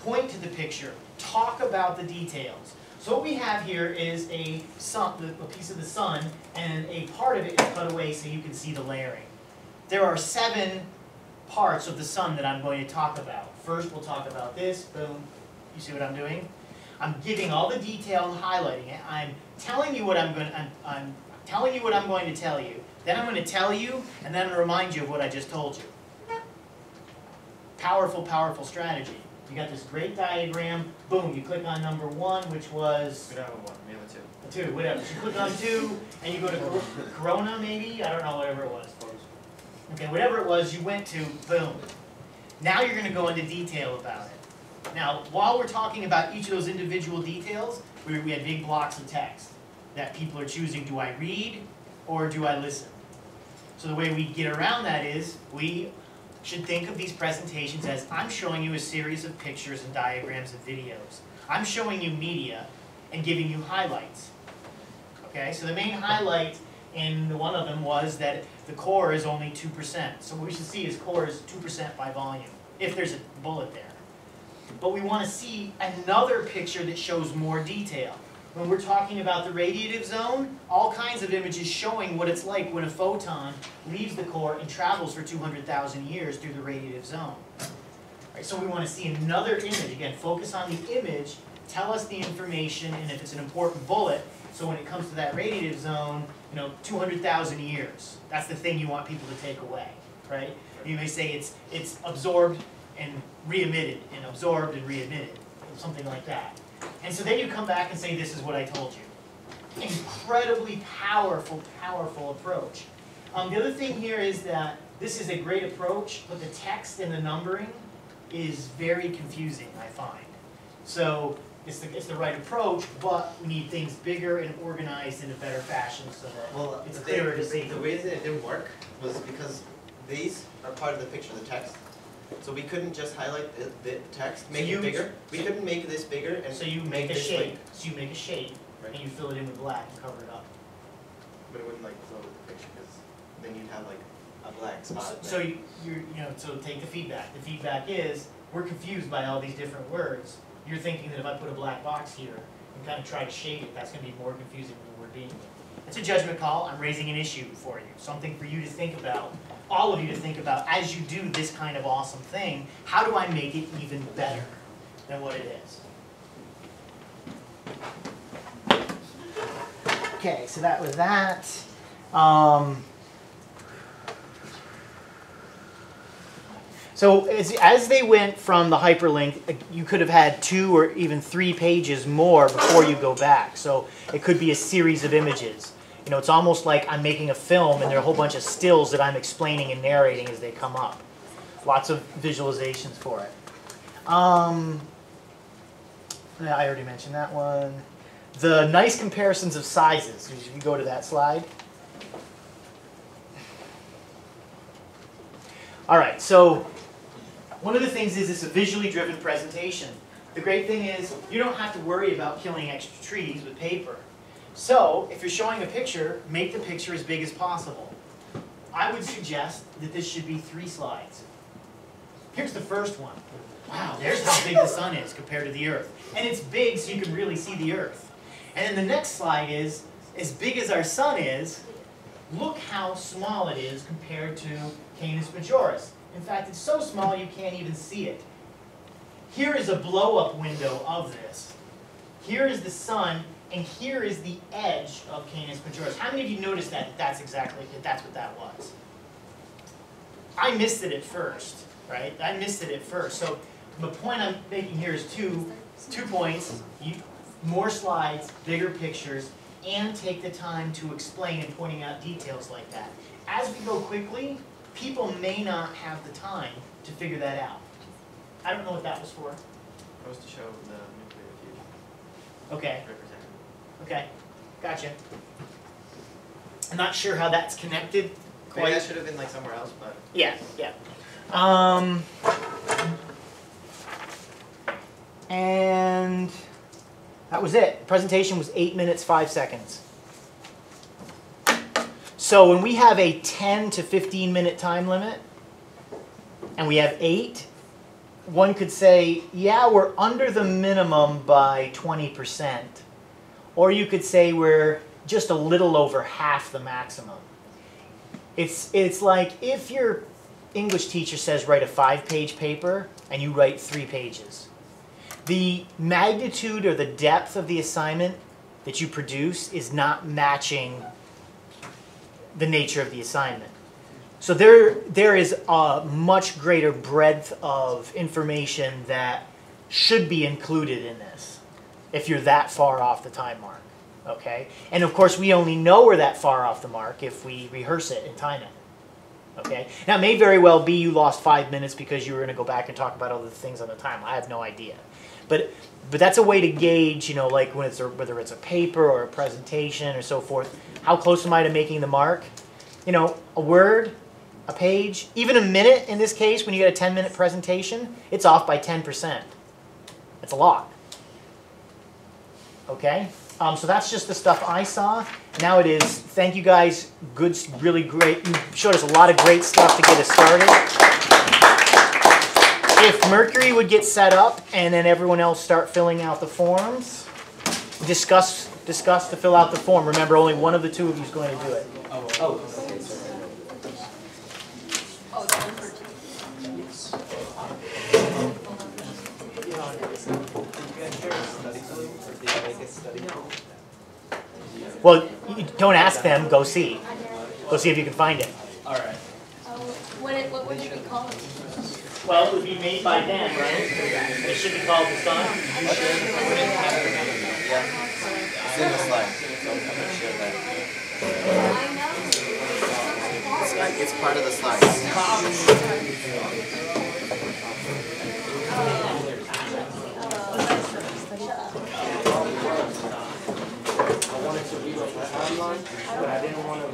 point to the picture, talk about the details. So what we have here is a piece of the sun, and a part of it is cut away so you can see the layering. There are 7 parts of the sun that I'm going to talk about. First, we'll talk about this. Boom. You see what I'm doing? I'm giving all the detail and highlighting it. I'm telling you what I'm going to tell you. Then I'm going to tell you, and then I'm going to remind you of what I just told you. Powerful, powerful strategy. You got this great diagram. Boom, you click on number 1, which was... We don't have a 1, we have a 2. A 2, whatever. So you click on 2, and you go to Corona, maybe? I don't know, whatever it was. Okay, whatever it was, you went to, boom. Now you're going to go into detail about it. Now, while we're talking about each of those individual details, we had big blocks of text that people are choosing, do I read or do I listen? So the way we get around that is, we should think of these presentations as, I'm showing you a series of pictures and diagrams and videos. I'm showing you media and giving you highlights. Okay, so the main highlight in one of them was that the core is only 2%. So what we should see is core is 2% by volume, if there's a bullet there. But we want to see another picture that shows more detail. When we're talking about the radiative zone, all kinds of images showing what it's like when a photon leaves the core and travels for 200,000 years through the radiative zone. Right, so we want to see another image. Again, focus on the image, tell us the information, and if it's an important bullet, so when it comes to that radiative zone, 200,000 years. That's the thing you want people to take away, right? You may say it's absorbed and re-emitted, and absorbed and re-emitted, something like that. And so then you come back and say, this is what I told you. Incredibly powerful, powerful approach. The other thing here is that this is a great approach, but the text and the numbering is very confusing, I find. So it's the right approach, but we need things bigger and organized in a better fashion so that it's clearer to see. The reason it didn't work was because these are part of the picture, the text. So we couldn't just highlight the text, make it bigger. We couldn't make this bigger, and so you make a shape. So you make a shape, right, and you fill it in with black and cover it up. But it wouldn't flow with the picture, because then you'd have a black spot. So so take the feedback. The feedback is we're confused by all these different words. You're thinking that if I put a black box here and kind of try to shade it, that's going to be more confusing than the word being. It's a judgment call. I'm raising an issue for you, something for you to think about, all of you to think about as you do this kind of awesome thing. How do I make it even better than what it is? Okay, so that was that. So as they went from the hyperlink, you could have had 2 or even 3 pages more before you go back. So it could be a series of images. It's almost like I'm making a film and there are a whole bunch of stills that I'm explaining and narrating as they come up. Lots of visualizations for it. I already mentioned that one. The nice comparisons of sizes. If you go to that slide. All right, so one of the things is it's a visually driven presentation. The great thing is you don't have to worry about killing extra trees with paper. So if you're showing a picture, make the picture as big as possible. I would suggest that this should be 3 slides. Here's the first one. Wow, there's how big the sun is compared to the Earth. And it's big so you can really see the Earth. And then the next slide is, as big as our sun is, look how small it is compared to Canis Majoris. In fact, it's so small you can't even see it. Here is a blow-up window of this. Here is the sun, and here is the edge of Canis Majoris. How many of you noticed that that's what that was? I missed it at first, right? I missed it at first. So the point I'm making here is two points. More slides, bigger pictures, and take the time to explain and pointing out details like that. As we go quickly, people may not have the time to figure that out. I don't know what that was for. It was to show the nuclear fusion. Okay. Okay, gotcha. I'm not sure how that's connected. Maybe that should have been somewhere else, but... Yeah. And that was it. The presentation was 8 minutes, 5 seconds. So when we have a 10 to 15 minute time limit, and we have 8, one could say, yeah, we're under the minimum by 20%. Or you could say we're just a little over half the maximum. It's like if your English teacher says write a 5-page paper and you write 3 pages. The magnitude or the depth of the assignment that you produce is not matching the nature of the assignment. So there is a much greater breadth of information that should be included in this if you're that far off the time mark. Okay? And of course, we only know we're that far off the mark if we rehearse it and time it. Okay? Now, it may very well be you lost 5 minutes because you were going to go back and talk about other things on the time. I have no idea. But that's a way to gauge, you know, like when whether it's a paper or a presentation or so forth, how close am I to making the mark? You know, a word, a page, even a minute in this case, when you get a 10-minute presentation, it's off by 10%. That's a lot. Okay? So that's just the stuff I saw. Now it is, thank you guys, good, really great. You showed us a lot of great stuff to get us started. If Mercury would get set up and then everyone else start filling out the forms, discuss to fill out the form. Remember, only one of the two of you is going to do it. Well, don't ask them. Go see. Go see if you can find it. All right. What would it be called? Well, it would be made by them, right? It should be called the Sun. You should. Yeah. It's in the slide. So I'm going to share that. It's part of the slides. I wanted to read off my outline, but I didn't want to